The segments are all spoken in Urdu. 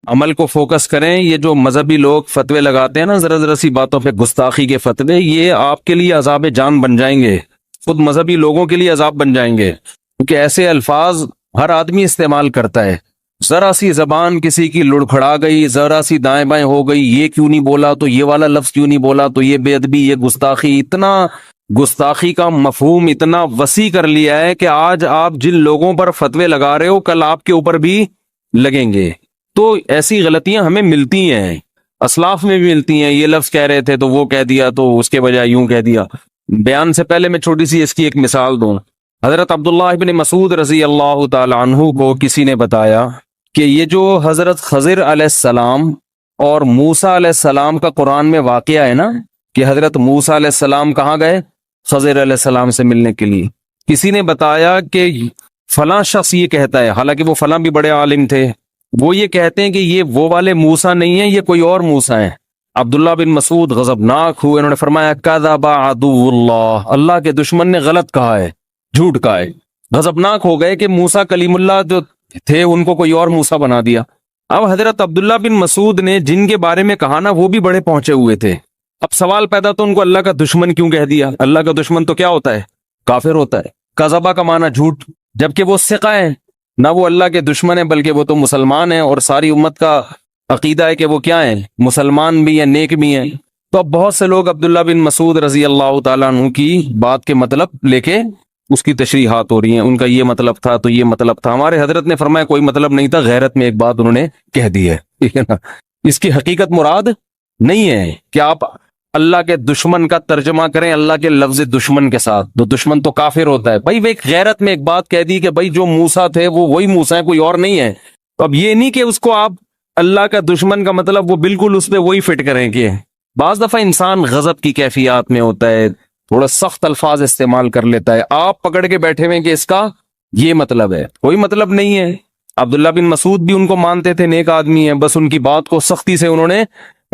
عمل کو فوکس کریں. یہ جو مذہبی لوگ فتوے لگاتے ہیں نا ذرا ذرا سی باتوں پہ گستاخی کے فتوے، یہ آپ کے لیے عذاب جان بن جائیں گے، خود مذہبی لوگوں کے لیے عذاب بن جائیں گے، کیونکہ ایسے الفاظ ہر آدمی استعمال کرتا ہے. ذرا سی زبان کسی کی لڑکھڑا گئی، ذرا سی دائیں بائیں ہو گئی، یہ کیوں نہیں بولا تو یہ والا لفظ کیوں نہیں بولا تو یہ بے ادبی، یہ گستاخی. اتنا گستاخی کا مفہوم اتنا وسیع کر لیا ہے کہ آج آپ جن لوگوں پر فتوے لگا رہے ہو کل آپ کے اوپر بھی لگیں گے. تو ایسی غلطیاں ہمیں ملتی ہیں، اسلاف میں بھی ملتی ہیں. یہ لفظ کہہ رہے تھے تو وہ کہہ دیا تو اس کے بجائے یوں کہہ دیا. بیان سے پہلے میں چھوٹی سی اس کی ایک مثال دوں. حضرت عبداللہ ابن مسعود رضی اللہ تعالی عنہ کو کسی نے بتایا کہ یہ جو حضرت خضر علیہ السلام اور موسیٰ علیہ السلام کا قرآن میں واقعہ ہے نا، کہ حضرت موسیٰ علیہ السلام کہاں گئے؟ خضر علیہ السلام سے ملنے کے لیے. کسی نے بتایا کہ فلاں شخص یہ کہتا ہے، حالانکہ وہ فلاں بھی بڑے عالم تھے، وہ یہ کہتے ہیں کہ یہ وہ والے موسیٰ نہیں ہیں، یہ کوئی اور موسیٰ ہیں. عبداللہ بن مسعود غضبناک ہوئے، انہوں نے فرمایا کذب عدو اللہ، اللہ کے دشمن نے غلط کہا ہے، جھوٹ کہا ہے. غضبناک ہو گئے کہ موسیٰ کلیم اللہ جو تھے ان کو کوئی اور موسیٰ بنا دیا. اب حضرت عبداللہ بن مسعود نے جن کے بارے میں کہا نا وہ بھی بڑے پہنچے ہوئے تھے. اب سوال پیدا تو ان کو اللہ کا دشمن کیوں کہہ دیا؟ اللہ کا دشمن تو کیا ہوتا ہے؟ کافر ہوتا ہے. قذبہ کا معنی جھوٹ، جبکہ وہ ثقہ ہے، نہ وہ اللہ کے دشمن ہے بلکہ وہ تو مسلمان ہیں، اور ساری امت کا عقیدہ ہے کہ وہ کیا ہیں؟ مسلمان بھی ہیں، نیک بھی ہیں. تو اب بہت سے لوگ عبداللہ بن مسعود رضی اللہ تعالیٰ عنہ کی بات کے مطلب لے کے اس کی تشریحات ہو رہی ہیں، ان کا یہ مطلب تھا تو یہ مطلب تھا. ہمارے حضرت نے فرمایا کوئی مطلب نہیں تھا، غیرت میں ایک بات انہوں نے کہہ دی ہے، ٹھیک ہے نا. اس کی حقیقت مراد نہیں ہے کہ آپ اللہ کے دشمن کا ترجمہ کریں اللہ کے لفظ دشمن کے ساتھ، تو دشمن تو کافر ہوتا ہے. بھائی وہ ایک غیرت میں ایک بات کہہ دی کہ بھائی جو موسیٰ تھے وہ وہی موسیٰ ہیں، کوئی اور نہیں ہے. تو اب یہ نہیں کہ اس کو آپ اللہ کا دشمن کا مطلب وہ بالکل اس پہ وہی فٹ کریں. کہ بعض دفعہ انسان غضب کی کیفیات میں ہوتا ہے، تھوڑا سخت الفاظ استعمال کر لیتا ہے، آپ پکڑ کے بیٹھے ہوئے کہ اس کا یہ مطلب ہے، کوئی مطلب نہیں ہے. عبداللہ بن مسعود بھی ان کو مانتے تھے، نیک آدمی ہیں، بس ان کی بات کو سختی سے انہوں نے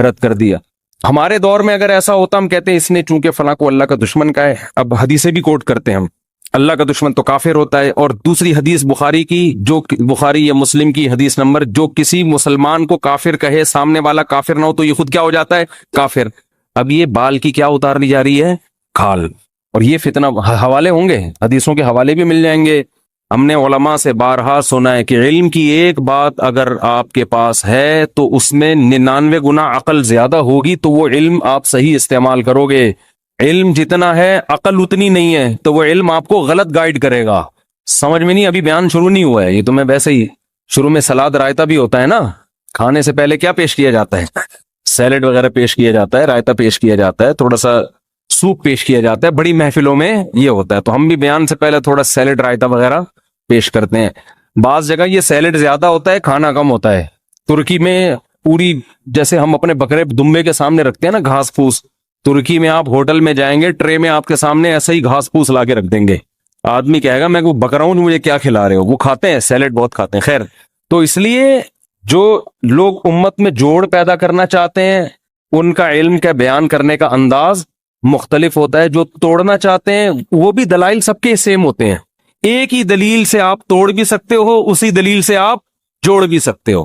رد کر دیا. ہمارے دور میں اگر ایسا ہوتا ہم کہتے ہیں اس نے چونکہ فلاں کو اللہ کا دشمن کہا ہے. اب حدیثیں بھی کوٹ کرتے ہیں ہم، اللہ کا دشمن تو کافر ہوتا ہے. اور دوسری حدیث بخاری کی، جو بخاری یا مسلم کی حدیث نمبر، جو کسی مسلمان کو کافر کہے سامنے والا کافر نہ ہو تو یہ خود کیا ہو جاتا ہے؟ کافر. اب یہ بال کی کیا اتار لی جا رہی ہے؟ کھال. اور یہ فتنہ حوالے ہوں گے، حدیثوں کے حوالے بھی مل جائیں گے. ہم نے علماء سے بارہا سنا ہے کہ علم کی ایک بات اگر آپ کے پاس ہے تو اس میں 99 گنا عقل زیادہ ہوگی، تو وہ علم آپ صحیح استعمال کرو گے. علم جتنا ہے عقل اتنی نہیں ہے، تو وہ علم آپ کو غلط گائیڈ کرے گا. سمجھ میں نہیں؟ ابھی بیان شروع نہیں ہوا ہے، یہ تو میں ویسے ہی شروع میں سلاد رائتا بھی ہوتا ہے نا، کھانے سے پہلے کیا پیش کیا جاتا ہے؟ سیلڈ وغیرہ پیش کیا جاتا ہے، رائتا پیش کیا جاتا ہے، تھوڑا سا سوپ پیش کیا جاتا ہے. بڑی محفلوں میں یہ ہوتا ہے، تو ہم بھی بیان سے پہلے تھوڑا سیلڈ رائتا وغیرہ پیش کرتے ہیں. بعض جگہ یہ سیلڈ زیادہ ہوتا ہے، کھانا کم ہوتا ہے. ترکی میں پوری جیسے ہم اپنے بکرے دمبے کے سامنے رکھتے ہیں نا گھاس پھوس، ترکی میں آپ ہوٹل میں جائیں گے ٹرے میں آپ کے سامنے ایسے ہی گھاس پھوس لا کے رکھ دیں گے. آدمی کہے گا میں کو بکرا ہوں مجھے کیا کھلا رہے ہو. وہ کھاتے ہیں سیلڈ، بہت کھاتے ہیں. خیر، تو اس لیے جو لوگ امت میں جوڑ پیدا کرنا چاہتے ہیں ان کا علم کا بیان کرنے کا انداز مختلف ہوتا ہے. جو توڑنا چاہتے ہیں وہ بھی دلائل سب کے سیم ہوتے ہیں. ایک ہی دلیل سے آپ توڑ بھی سکتے ہو، اسی دلیل سے آپ جوڑ بھی سکتے ہو.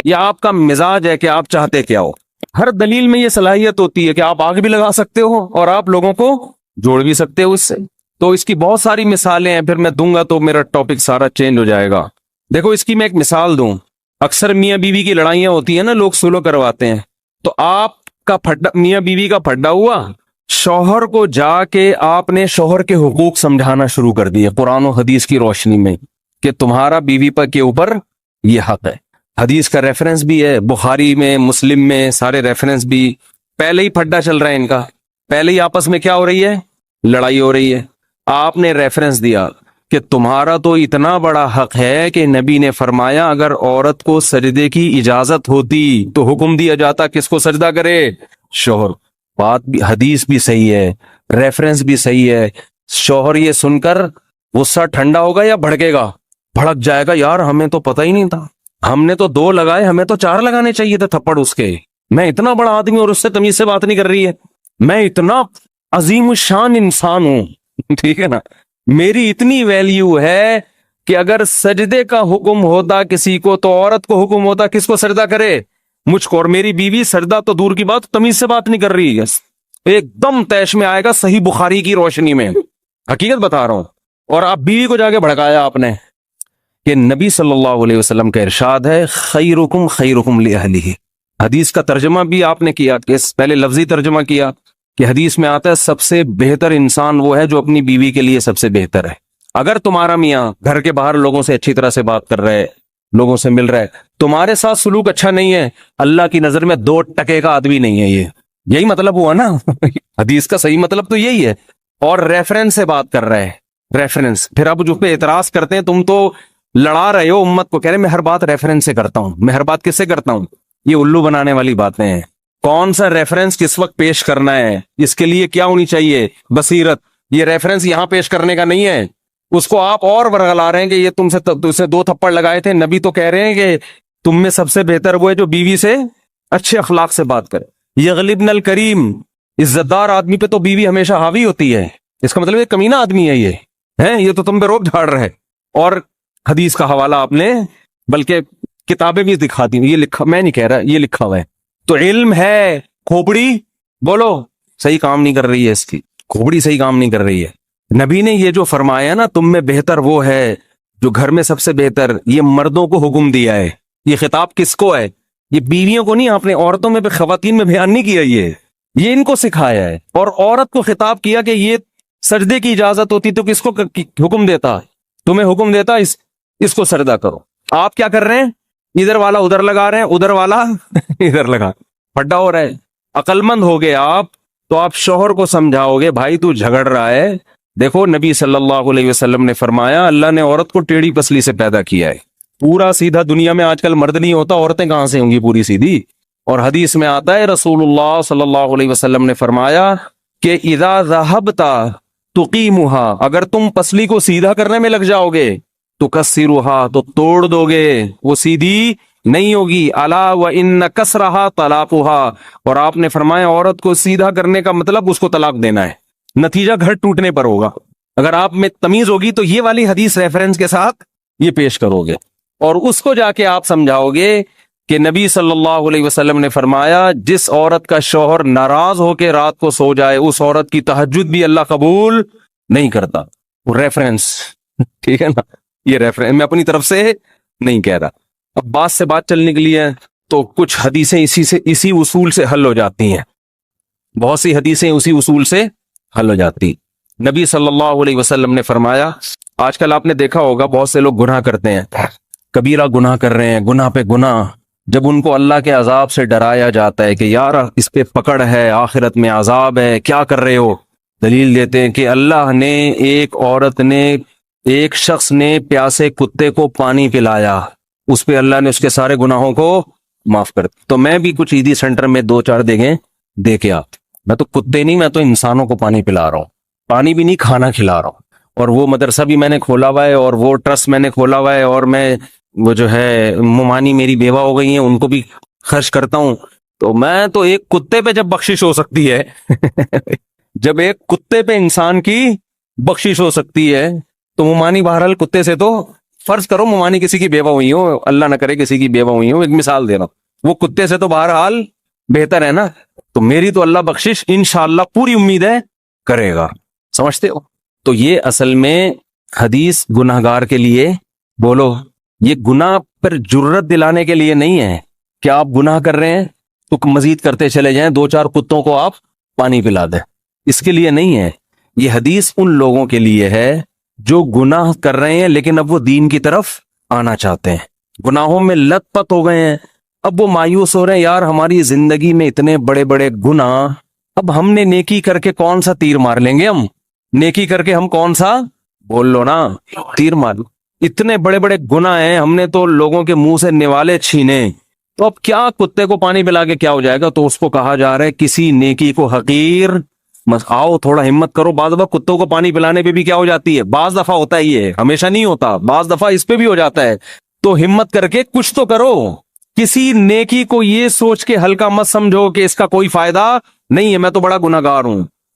یہ آپ کا مزاج ہے کہ آپ چاہتے کیا ہو. ہر دلیل میں یہ صلاحیت ہوتی ہے کہ آپ آگ بھی لگا سکتے ہو اور آپ لوگوں کو جوڑ بھی سکتے ہو اس سے. تو اس کی بہت ساری مثالیں ہیں، پھر میں دوں گا تو میرا ٹاپک سارا چینج ہو جائے گا. دیکھو اس کی میں ایک مثال دوں. اکثر میاں بیوی کی لڑائیاں ہوتی ہیں نا، لوگ سلو کرواتے ہیں. تو آپ کا پھڈا، میاں بیوی کا پھڈا ہوا، شوہر کو جا کے آپ نے شوہر کے حقوق سمجھانا شروع کر دیے قرآن و حدیث کی روشنی میں کہ تمہارا بیوی پر کے اوپر یہ حق ہے. حدیث کا ریفرنس بھی ہے، بخاری میں، مسلم میں، سارے ریفرنس بھی. پہلے ہی پھڈا چل رہا ہے ان کا، پہلے ہی آپس میں کیا ہو رہی ہے؟ لڑائی ہو رہی ہے. آپ نے ریفرنس دیا کہ تمہارا تو اتنا بڑا حق ہے کہ نبی نے فرمایا اگر عورت کو سجدے کی اجازت ہوتی تو حکم دیا جاتا کس کو سجدہ کرے؟ شوہر. بات بھی، حدیث بھی صحیح ہے، ریفرنس بھی صحیح ہے. شوہر یہ سن کر غصہ ٹھنڈا ہوگا یا بھڑکے گا؟ بھڑک جائے گا، یار ہمیں تو پتہ ہی نہیں تھا، ہم نے تو 2 لگائے، ہمیں تو 4 لگانے چاہیے تھے تھپڑ اس کے. میں اتنا بڑا آدمی اور اس سے تمیز سے بات نہیں کر رہی ہے، میں اتنا عظیم الشان انسان ہوں، ٹھیک ہے نا، میری اتنی ویلیو ہے کہ اگر سجدے کا حکم ہوتا کسی کو تو عورت کو حکم ہوتا کس کو سجدہ کرے؟ مجھ کو. اور میری بیوی سجدہ تو دور کی بات تمیز سے بات نہیں کر رہی ہے, ایک دم تیش میں آئے گا صحیح بخاری کی روشنی میں, حقیقت بتا رہا ہوں. اور آپ بیوی کو جا کے بھڑکایا آپ نے کہ نبی صلی اللہ علیہ وسلم کا ارشاد ہے خیرکم خیرکم لأہلہ. حدیث کا ترجمہ بھی آپ نے کیا, پہلے لفظی ترجمہ کیا کہ حدیث میں آتا ہے سب سے بہتر انسان وہ ہے جو اپنی بیوی کے لیے سب سے بہتر ہے. اگر تمہارا میاں گھر کے باہر لوگوں سے اچھی طرح سے بات کر رہے, لوگوں سے مل رہے, تمہارے ساتھ سلوک اچھا نہیں ہے, اللہ کی نظر میں 2 ٹکے کا آدمی نہیں ہے. یہی مطلب ہوا نا حدیث کا صحیح مطلب تو یہی ہے. اور ریفرنس سے بات کر رہے ہیں, ریفرنس. پھر اب جو پہ اعتراض کرتے ہیں تم تو لڑا رہے ہو امت کو, کہہ رہے میں ہر بات ریفرنس سے کرتا ہوں. میں ہر بات کس سے کرتا ہوں؟ یہ الو بنانے والی باتیں ہیں. کون سا ریفرنس کس وقت پیش کرنا ہے, اس کے لیے کیا ہونی چاہیے بصیرت. یہ ریفرنس یہاں پیش کرنے کا نہیں ہے, اس کو آپ اور ورگلا رہے ہیں کہ یہ تم سے 2 تھپڑ لگائے تھے. نبی تو کہہ رہے ہیں کہ تم میں سب سے بہتر وہ ہے جو بیوی سے اچھے اخلاق سے بات کرے. یغلبن الکریم, عزت دار آدمی پہ تو بیوی ہمیشہ حاوی ہوتی ہے. اس کا مطلب یہ کمینہ آدمی ہے, یہ تو تم پہ روک جھاڑ رہے. اور حدیث کا حوالہ آپ نے بلکہ کتابیں بھی دکھا دی, یہ لکھا, میں نہیں کہہ رہا, یہ لکھا ہوا ہے. تو علم ہے, کھوپڑی بولو صحیح کام نہیں کر رہی ہے, اس کی کھوپڑی صحیح کام نہیں کر رہی ہے. نبی نے یہ جو فرمایا نا تم میں بہتر وہ ہے جو گھر میں سب سے بہتر, یہ مردوں کو حکم دیا ہے. یہ خطاب کس کو ہے؟ یہ بیویوں کو نہیں, آپ نے عورتوں میں خواتین میں بیان نہیں کیا, یہ ان کو سکھایا ہے. اور عورت کو خطاب کیا کہ یہ سجدے کی اجازت ہوتی تو کس کو حکم دیتا؟ تمہیں حکم دیتا اس کو سجدہ کرو. آپ کیا کر رہے ہیں؟ ادھر والا ادھر لگا رہے ہیں, ادھر والا ادھر لگا, پھڈا ہو رہا ہے. عقل مند ہو گئے آپ تو آپ شوہر کو سمجھاؤ گے بھائی تو جھگڑ رہا ہے. دیکھو نبی صلی اللہ علیہ وسلم نے فرمایا اللہ نے عورت کو ٹیڑھی پسلی سے پیدا کیا ہے. پورا سیدھا دنیا میں آج کل مرد نہیں ہوتا, عورتیں کہاں سے ہوں گی پوری سیدھی. اور حدیث میں آتا ہے رسول اللہ صلی اللہ علیہ وسلم نے فرمایا کہ اذا ذهبت تقیمها, اگر تم پسلی کو سیدھا کرنے میں لگ جاؤ گے تو کسرها, تو توڑ دو گے, وہ سیدھی نہیں ہوگی. الا وان کسرها طلاقها, اور آپ نے فرمایا عورت کو سیدھا کرنے کا مطلب اس کو طلاق دینا ہے, نتیجہ گھر ٹوٹنے پر ہوگا. اگر آپ میں تمیز ہوگی تو یہ والی حدیث ریفرنس کے ساتھ یہ پیش کرو گے, اور اس کو جا کے آپ سمجھاؤ گے کہ نبی صلی اللہ علیہ وسلم نے فرمایا جس عورت کا شوہر ناراض ہو کے رات کو سو جائے اس عورت کی تہجد بھی اللہ قبول نہیں کرتا. وہ ریفرنس, ٹھیک ہے نا, یہ ریفرنس میں اپنی طرف سے نہیں کہہ رہا. اب بات سے بات چل نکلی ہے تو کچھ حدیثیں اسی اصول سے حل ہو جاتی ہیں, بہت سی حدیثیں اسی اصول سے حل ہو جاتی. نبی صلی اللہ علیہ وسلم نے فرمایا, آج کل آپ نے دیکھا ہوگا بہت سے لوگ گناہ کرتے ہیں, کبیرہ گناہ کر رہے ہیں, گناہ پہ گناہ. جب ان کو اللہ کے عذاب سے ڈرایا جاتا ہے کہ یار اس پہ پکڑ ہے, آخرت میں عذاب ہے, کیا کر رہے ہو, دلیل دیتے ہیں کہ اللہ نے, ایک عورت نے, ایک شخص نے پیاسے کتے کو پانی پلایا, اس پہ اللہ نے اس کے سارے گناہوں کو معاف کر. تو میں بھی کچھ عیدی سینٹر میں 2-4 دیگیں دے کے آ, میں تو کتے نہیں, میں تو انسانوں کو پانی پلا رہا ہوں, پانی بھی نہیں کھانا کھلا رہا ہوں. اور وہ مدرسہ بھی میں نے کھولا ہوا ہے, اور وہ ٹرسٹ میں نے کھولا ہوا ہے, اور میں وہ جو ہے ممانی میری بیوہ ہو گئی ہیں ان کو بھی خرچ کرتا ہوں. تو میں تو ایک کتے پہ جب بخشش ہو سکتی ہے جب ایک کتے پہ انسان کی بخشش ہو سکتی ہے تو ممانی بہرحال کتے سے تو, فرض کرو ممانی کسی کی بیوہ ہوئی ہو, اللہ نہ کرے کسی کی بیوہ ہوئی ہو, ایک مثال دے رہا ہوں, وہ کتے سے تو بہرحال بہتر ہے نا. تو میری تو اللہ بخشش انشاءاللہ پوری امید ہے کرے گا, سمجھتے ہو. تو یہ اصل میں حدیث گناہگار کے لیے, بولو, یہ گناہ پر جرت دلانے کے لیے نہیں ہے کہ آپ گناہ کر رہے ہیں تو مزید کرتے چلے جائیں, 2-4 کتوں کو آپ پانی پلا دیں, اس کے لیے نہیں ہے. یہ حدیث ان لوگوں کے لیے ہے جو گناہ کر رہے ہیں لیکن اب وہ دین کی طرف آنا چاہتے ہیں, گناہوں میں لت پت ہو گئے ہیں, اب وہ مایوس ہو رہے ہیں یار ہماری زندگی میں اتنے بڑے بڑے گناہ, اب ہم نے نیکی کر کے کون سا تیر مار لیں گے, ہم نیکی کر کے ہم کون سا, بول لو نا, تیر مار لو. اتنے بڑے بڑے گناہ ہیں, ہم نے تو لوگوں کے منہ سے نوالے چھینے, تو اب کیا کتے کو پانی پلا کے کیا ہو جائے گا. تو اس کو کہا جا رہا ہے کسی نیکی کو حقیر آؤ, تھوڑا ہمت کرو. بعض دفعہ کتوں کو پانی پلانے پہ بھی کیا ہو جاتی ہے, بعض دفعہ ہوتا ہے, یہ ہمیشہ نہیں ہوتا, بعض دفعہ اس پہ بھی ہو جاتا ہے. تو ہمت کر کے کچھ تو کرو, کسی نیکی کو یہ سوچ کے ہلکا مت سمجھو کہ اس کا کوئی فائدہ نہیں ہے, میں تو بڑا گناہگار ہوں.